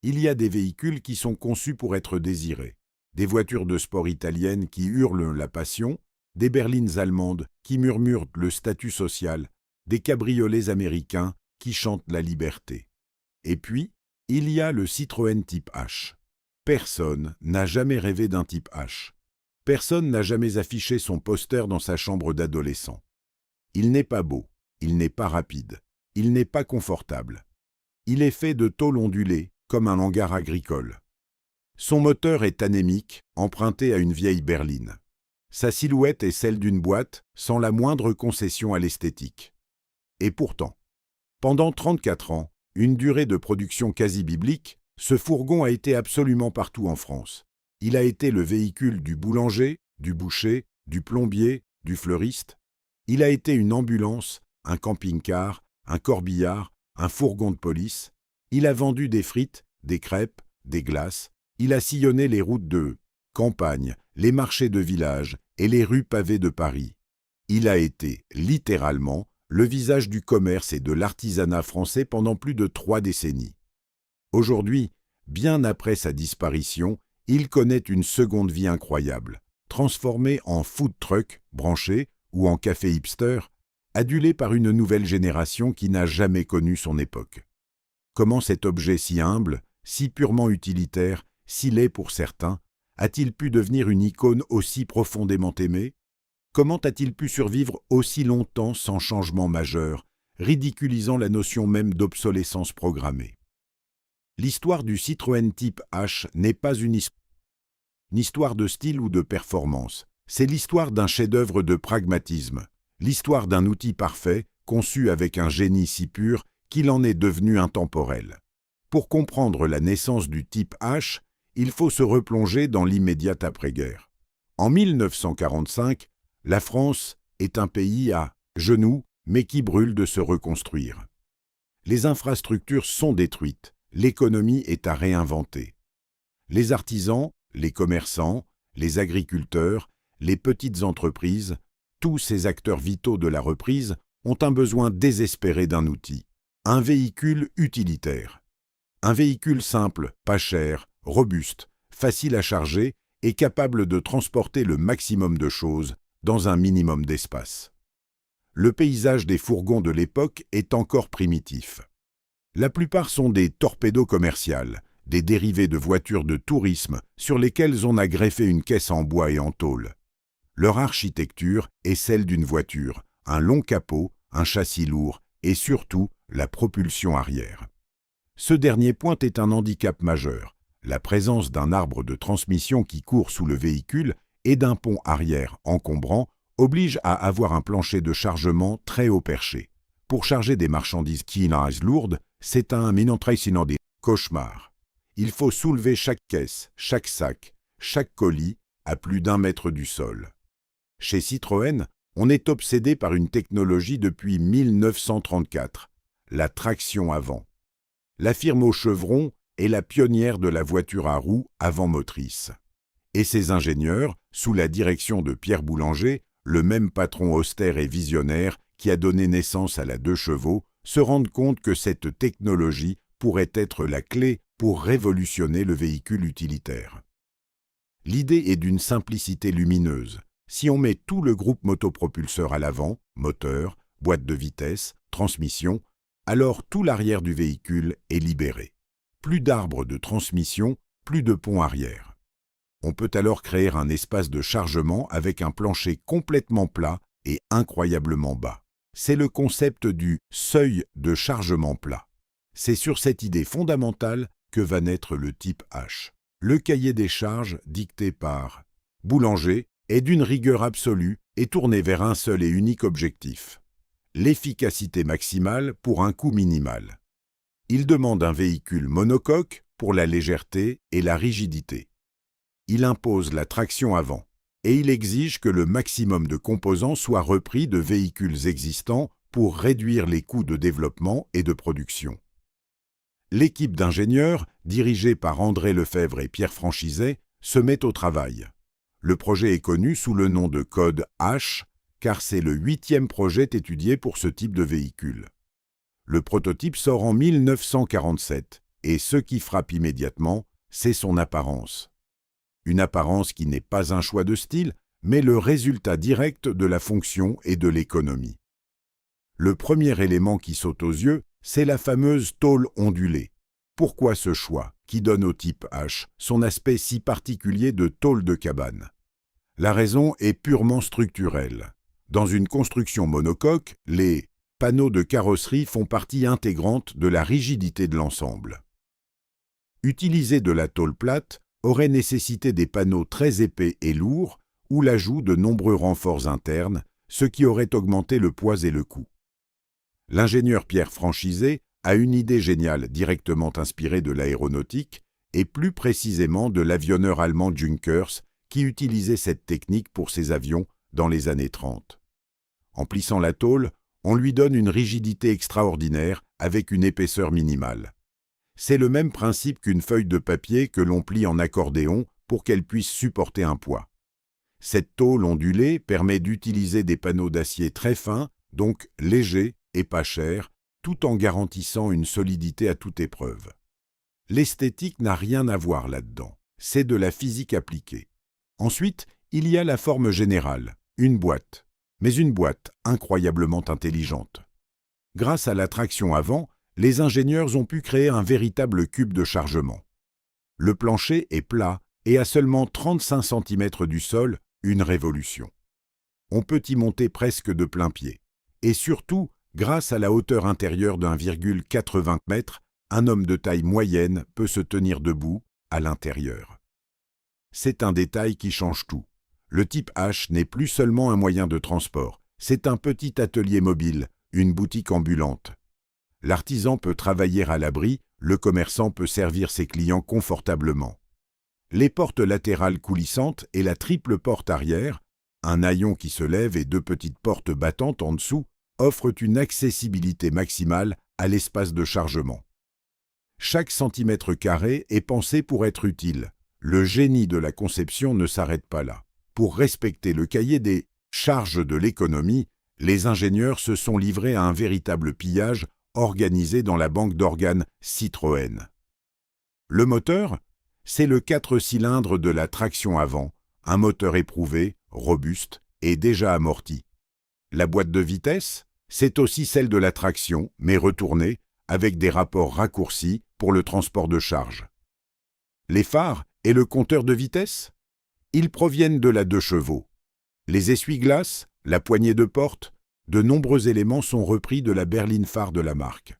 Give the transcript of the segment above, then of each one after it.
Il y a des véhicules qui sont conçus pour être désirés, des voitures de sport italiennes qui hurlent la passion, des berlines allemandes qui murmurent le statut social, des cabriolets américains qui chantent la liberté. Et puis, il y a le Citroën Type H. Personne n'a jamais rêvé d'un Type H. Personne n'a jamais affiché son poster dans sa chambre d'adolescent. Il n'est pas beau, il n'est pas rapide, il n'est pas confortable. Il est fait de tôle ondulée, comme un hangar agricole. Son moteur est anémique, emprunté à une vieille berline. Sa silhouette est celle d'une boîte, sans la moindre concession à l'esthétique. Et pourtant, pendant 34 ans, une durée de production quasi biblique, ce fourgon a été absolument partout en France. Il a été le véhicule du boulanger, du boucher, du plombier, du fleuriste. Il a été une ambulance, un camping-car, un corbillard, un fourgon de police. Il a vendu des frites, des crêpes, des glaces. Il a sillonné les routes de campagne, les marchés de village et les rues pavées de Paris. Il a été, littéralement, le visage du commerce et de l'artisanat français pendant plus de 3 décennies. Aujourd'hui, bien après sa disparition, il connaît une seconde vie incroyable, transformé en food truck branché ou en café hipster, adulé par une nouvelle génération qui n'a jamais connu son époque. Comment cet objet si humble, si purement utilitaire, si laid pour certains, a-t-il pu devenir une icône aussi profondément aimée? Comment a-t-il pu survivre aussi longtemps sans changement majeur, ridiculisant la notion même d'obsolescence programmée? L'histoire du Citroën Type H n'est pas une histoire de style ou de performance, c'est l'histoire d'un chef-d'œuvre de pragmatisme, l'histoire d'un outil parfait, conçu avec un génie si pur qu'il en est devenu intemporel. Pour comprendre la naissance du Type H, il faut se replonger dans l'immédiate après-guerre. En 1945, la France est un pays à genoux, mais qui brûle de se reconstruire. Les infrastructures sont détruites, l'économie est à réinventer. Les artisans, les commerçants, les agriculteurs, les petites entreprises, tous ces acteurs vitaux de la reprise ont un besoin désespéré d'un outil, un véhicule utilitaire. Un véhicule simple, pas cher, robuste, facile à charger et capable de transporter le maximum de choses dans un minimum d'espace. Le paysage des fourgons de l'époque est encore primitif. La plupart sont des torpédos commerciales, des dérivés de voitures de tourisme sur lesquelles on a greffé une caisse en bois et en tôle. Leur architecture est celle d'une voiture, un long capot, un châssis lourd et surtout la propulsion arrière. Ce dernier point est un handicap majeur, la présence d'un arbre de transmission qui court sous le véhicule et d'un pont arrière encombrant oblige à avoir un plancher de chargement très haut perché. Pour charger des marchandises lourdes, c'est un des cauchemar. Il faut soulever chaque caisse, chaque sac, chaque colis à plus d'1 mètre du sol. Chez Citroën, on est obsédé par une technologie depuis 1934, la traction avant. La firme au chevron est la pionnière de la voiture à roues avant motrice. Et ses ingénieurs, sous la direction de Pierre Boulanger, le même patron austère et visionnaire qui a donné naissance à la 2 chevaux, se rendent compte que cette technologie pourrait être la clé pour révolutionner le véhicule utilitaire. L'idée est d'une simplicité lumineuse. Si on met tout le groupe motopropulseur à l'avant, moteur, boîte de vitesse, transmission, alors tout l'arrière du véhicule est libéré. Plus d'arbre de transmission, plus de pont arrière. On peut alors créer un espace de chargement avec un plancher complètement plat et incroyablement bas. C'est le concept du seuil de chargement plat. C'est sur cette idée fondamentale que va naître le Type H. Le cahier des charges, dicté par Boulanger, est d'une rigueur absolue et tourné vers un seul et unique objectif: l'efficacité maximale pour un coût minimal. Il demande un véhicule monocoque pour la légèreté et la rigidité. Il impose la traction avant et il exige que le maximum de composants soit repris de véhicules existants pour réduire les coûts de développement et de production. L'équipe d'ingénieurs, dirigée par André Lefebvre et Pierre Franchiset, se met au travail. Le projet est connu sous le nom de code H, car c'est le 8e projet étudié pour ce type de véhicule. Le prototype sort en 1947, Et ce qui frappe immédiatement, c'est son apparence. Une apparence qui n'est pas un choix de style, mais le résultat direct de la fonction et de l'économie. Le premier élément qui saute aux yeux, c'est la fameuse tôle ondulée. Pourquoi ce choix, qui donne au type H son aspect si particulier de tôle de cabane? La raison est purement structurelle. Dans une construction monocoque, les panneaux de carrosserie font partie intégrante de la rigidité de l'ensemble. Utiliser de la tôle plate aurait nécessité des panneaux très épais et lourds ou l'ajout de nombreux renforts internes, ce qui aurait augmenté le poids et le coût. L'ingénieur Pierre Franchisé a une idée géniale directement inspirée de l'aéronautique et plus précisément de l'avionneur allemand Junkers qui utilisait cette technique pour ses avions dans les années 30. En plissant la tôle, on lui donne une rigidité extraordinaire avec une épaisseur minimale. C'est le même principe qu'une feuille de papier que l'on plie en accordéon pour qu'elle puisse supporter un poids. Cette tôle ondulée permet d'utiliser des panneaux d'acier très fins, donc légers et pas chers, tout en garantissant une solidité à toute épreuve. L'esthétique n'a rien à voir là-dedans, c'est de la physique appliquée. Ensuite, il y a la forme générale, une boîte, mais une boîte incroyablement intelligente. Grâce à la traction avant, les ingénieurs ont pu créer un véritable cube de chargement. Le plancher est plat et à seulement 35 cm du sol, une révolution. On peut y monter presque de plein pied. Et surtout, grâce à la hauteur intérieure d'1,80 m, un homme de taille moyenne peut se tenir debout à l'intérieur. C'est un détail qui change tout. Le type H n'est plus seulement un moyen de transport, c'est un petit atelier mobile, une boutique ambulante. L'artisan peut travailler à l'abri, le commerçant peut servir ses clients confortablement. Les portes latérales coulissantes et la triple porte arrière, un haillon qui se lève et deux petites portes battantes en dessous, offrent une accessibilité maximale à l'espace de chargement. Chaque centimètre carré est pensé pour être utile. Le génie de la conception ne s'arrête pas là. Pour respecter le cahier des charges de l'économie, les ingénieurs se sont livrés à un véritable pillage organisé dans la banque d'organes Citroën. Le moteur, c'est le 4 cylindres de la traction avant, un moteur éprouvé, robuste et déjà amorti. La boîte de vitesse, c'est aussi celle de la traction, mais retournée, avec des rapports raccourcis pour le transport de charge. Les phares et le compteur de vitesse, ils proviennent de la 2 chevaux. Les essuie-glaces, la poignée de porte, de nombreux éléments sont repris de la berline phare de la marque.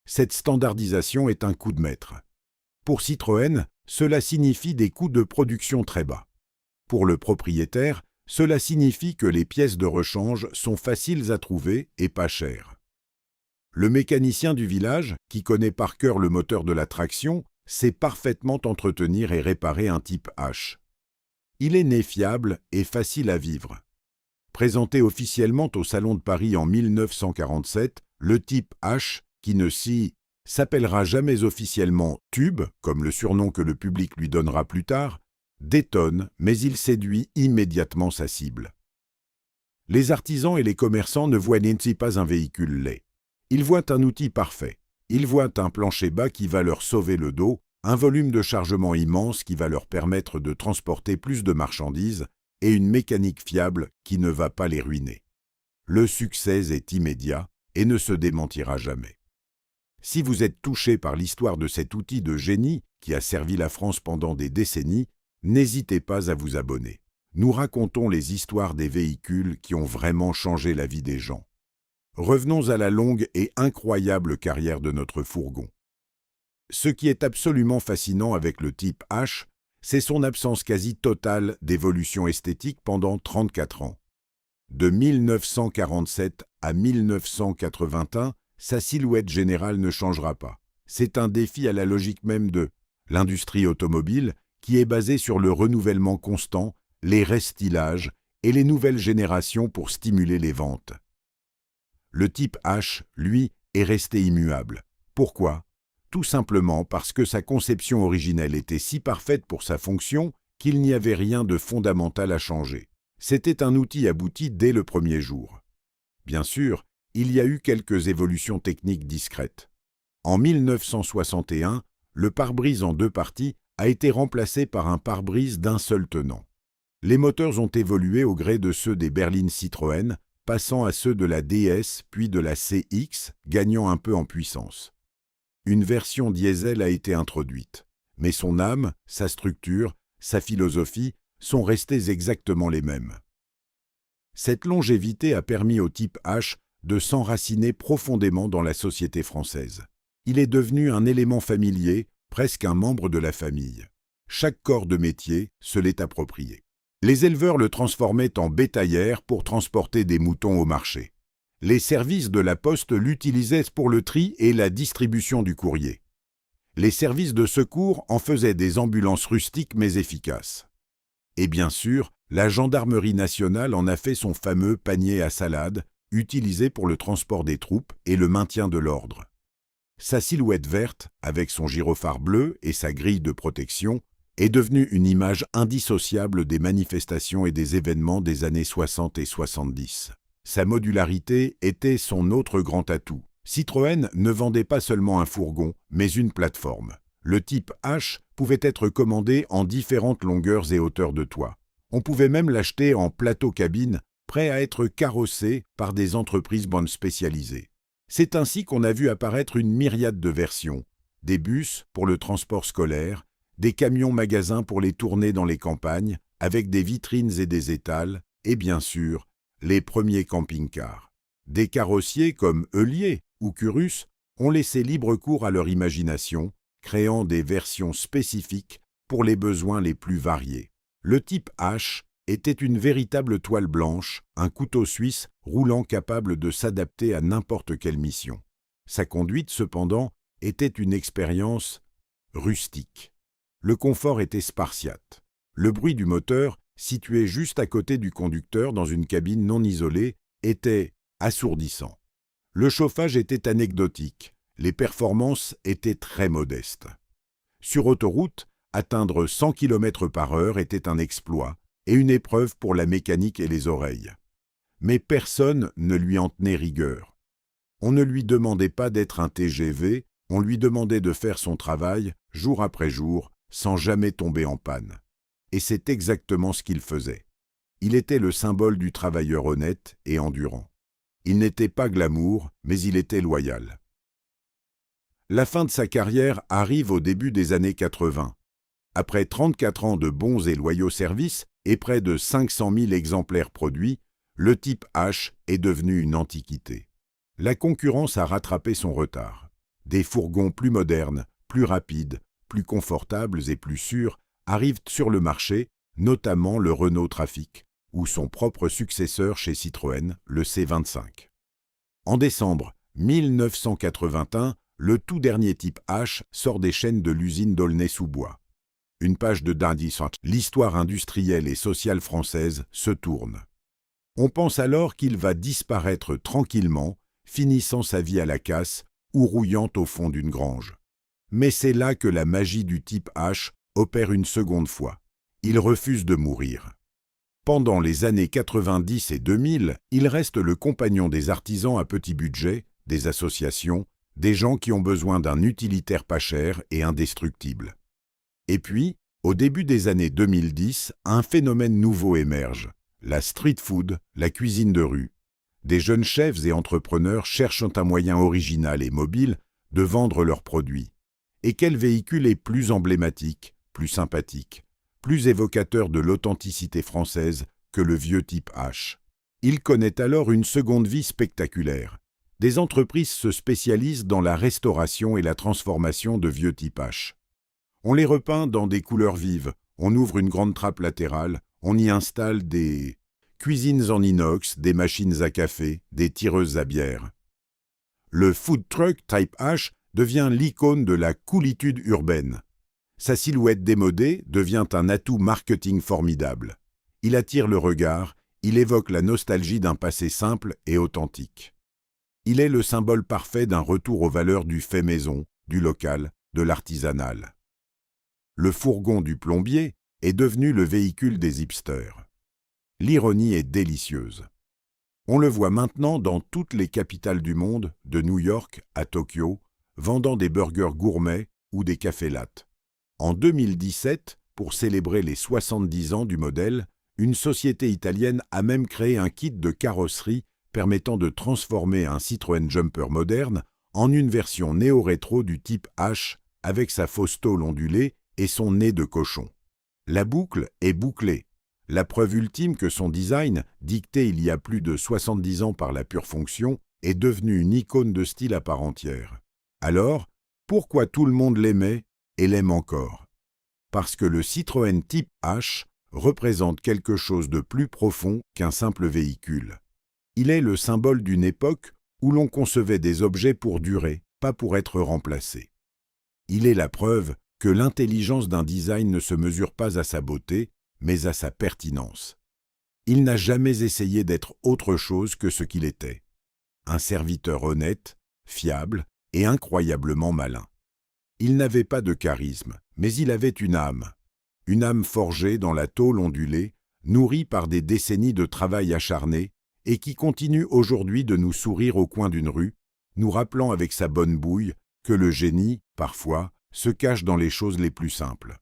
Cette standardisation est un coup de maître. Pour Citroën, cela signifie des coûts de production très bas. Pour le propriétaire, cela signifie que les pièces de rechange sont faciles à trouver et pas chères. Le mécanicien du village, qui connaît par cœur le moteur de la traction, sait parfaitement entretenir et réparer un type H. Il est né fiable et facile à vivre. Présenté officiellement au Salon de Paris en 1947, le type H, qui ne s'appellera jamais officiellement Tube, comme le surnom que le public lui donnera plus tard, détonne, mais il séduit immédiatement sa cible. Les artisans et les commerçants ne voient ainsi pas un véhicule laid. Ils voient un outil parfait. Ils voient un plancher bas qui va leur sauver le dos, un volume de chargement immense qui va leur permettre de transporter plus de marchandises et une mécanique fiable qui ne va pas les ruiner. Le succès est immédiat et ne se démentira jamais. Si vous êtes touché par l'histoire de cet outil de génie qui a servi la France pendant des décennies, n'hésitez pas à vous abonner. Nous racontons les histoires des véhicules qui ont vraiment changé la vie des gens. Revenons à la longue et incroyable carrière de notre fourgon. Ce qui est absolument fascinant avec le type H, c'est son absence quasi totale d'évolution esthétique pendant 34 ans. De 1947 à 1981, sa silhouette générale ne changera pas. C'est un défi à la logique même de l'industrie automobile qui est basée sur le renouvellement constant, les restylages et les nouvelles générations pour stimuler les ventes. Le type H, lui, est resté immuable. Pourquoi ? Tout simplement parce que sa conception originelle était si parfaite pour sa fonction qu'il n'y avait rien de fondamental à changer. C'était un outil abouti dès le premier jour. Bien sûr, il y a eu quelques évolutions techniques discrètes. En 1961, le pare-brise en deux parties a été remplacé par un pare-brise d'un seul tenant. Les moteurs ont évolué au gré de ceux des berlines Citroën, passant à ceux de la DS puis de la CX, gagnant un peu en puissance. Une version diesel a été introduite, mais son âme, sa structure, sa philosophie sont restés exactement les mêmes. Cette longévité a permis au type H de s'enraciner profondément dans la société française. Il est devenu un élément familier, presque un membre de la famille. Chaque corps de métier se l'est approprié. Les éleveurs le transformaient en bétaillère pour transporter des moutons au marché. Les services de la poste l'utilisaient pour le tri et la distribution du courrier. Les services de secours en faisaient des ambulances rustiques mais efficaces. Et bien sûr, la gendarmerie nationale en a fait son fameux panier à salade, utilisé pour le transport des troupes et le maintien de l'ordre. Sa silhouette verte, avec son gyrophare bleu et sa grille de protection, est devenue une image indissociable des manifestations et des événements des années 60 et 70. Sa modularité était son autre grand atout. Citroën ne vendait pas seulement un fourgon, mais une plateforme. Le type H pouvait être commandé en différentes longueurs et hauteurs de toit. On pouvait même l'acheter en plateau-cabine, prêt à être carrossé par des entreprises bandes spécialisées. C'est ainsi qu'on a vu apparaître une myriade de versions, des bus pour le transport scolaire, des camions-magasins pour les tournées dans les campagnes, avec des vitrines et des étals, et bien sûr, les premiers camping-cars. Des carrossiers comme Heulier ou Curus ont laissé libre cours à leur imagination, créant des versions spécifiques pour les besoins les plus variés. Le type H était une véritable toile blanche, un couteau suisse roulant capable de s'adapter à n'importe quelle mission. Sa conduite, cependant, était une expérience rustique. Le confort était spartiate. Le bruit du moteur, situé juste à côté du conducteur dans une cabine non isolée, était assourdissant. Le chauffage était anecdotique. Les performances étaient très modestes. Sur autoroute, atteindre 100 km/h était un exploit et une épreuve pour la mécanique et les oreilles. Mais personne ne lui en tenait rigueur. On ne lui demandait pas d'être un TGV, on lui demandait de faire son travail, jour après jour, sans jamais tomber en panne. Et c'est exactement ce qu'il faisait. Il était le symbole du travailleur honnête et endurant. Il n'était pas glamour, mais il était loyal. La fin de sa carrière arrive au début des années 80. Après 34 ans de bons et loyaux services et près de 500 000 exemplaires produits, le type H est devenu une antiquité. La concurrence a rattrapé son retard. Des fourgons plus modernes, plus rapides, plus confortables et plus sûrs arrivent sur le marché, notamment le Renault Trafic, ou son propre successeur chez Citroën, le C25. En décembre 1981, le tout dernier type H sort des chaînes de l'usine d'Aulnay-sous-Bois. Une page de Dindissant, l'histoire industrielle et sociale française, se tourne. On pense alors qu'il va disparaître tranquillement, finissant sa vie à la casse ou rouillant au fond d'une grange. Mais c'est là que la magie du type H opère une seconde fois. Il refuse de mourir. Pendant les années 90 et 2000, il reste le compagnon des artisans à petit budget, des associations, des gens qui ont besoin d'un utilitaire pas cher et indestructible. Et puis, au début des années 2010, un phénomène nouveau émerge, la street food, la cuisine de rue. Des jeunes chefs et entrepreneurs cherchent un moyen original et mobile de vendre leurs produits. Et quel véhicule est plus emblématique, plus sympathique, plus évocateur de l'authenticité française que le vieux type H. Il connaît alors une seconde vie spectaculaire. Des entreprises se spécialisent dans la restauration et la transformation de vieux type H. On les repeint dans des couleurs vives, on ouvre une grande trappe latérale, on y installe des cuisines en inox, des machines à café, des tireuses à bière. Le food truck Type H devient l'icône de la coolitude urbaine. Sa silhouette démodée devient un atout marketing formidable. Il attire le regard, il évoque la nostalgie d'un passé simple et authentique. Il est le symbole parfait d'un retour aux valeurs du fait maison, du local, de l'artisanal. Le fourgon du plombier est devenu le véhicule des hipsters. L'ironie est délicieuse. On le voit maintenant dans toutes les capitales du monde, de New York à Tokyo, vendant des burgers gourmets ou des cafés latte. En 2017, pour célébrer les 70 ans du modèle, une société italienne a même créé un kit de carrosserie permettant de transformer un Citroën Jumper moderne en une version néo-rétro du type H avec sa fausse tôle ondulée et son nez de cochon. La boucle est bouclée, la preuve ultime que son design, dicté il y a plus de 70 ans par la pure fonction, est devenu une icône de style à part entière. Alors, pourquoi tout le monde l'aimait et l'aime encore? Parce que le Citroën Type H représente quelque chose de plus profond qu'un simple véhicule. Il est le symbole d'une époque où l'on concevait des objets pour durer, pas pour être remplacés. Il est la preuve que l'intelligence d'un design ne se mesure pas à sa beauté, mais à sa pertinence. Il n'a jamais essayé d'être autre chose que ce qu'il était. Un serviteur honnête, fiable et incroyablement malin. Il n'avait pas de charisme, mais il avait une âme forgée dans la tôle ondulée, nourrie par des décennies de travail acharné et qui continue aujourd'hui de nous sourire au coin d'une rue, nous rappelant avec sa bonne bouille que le génie, parfois, se cache dans les choses les plus simples.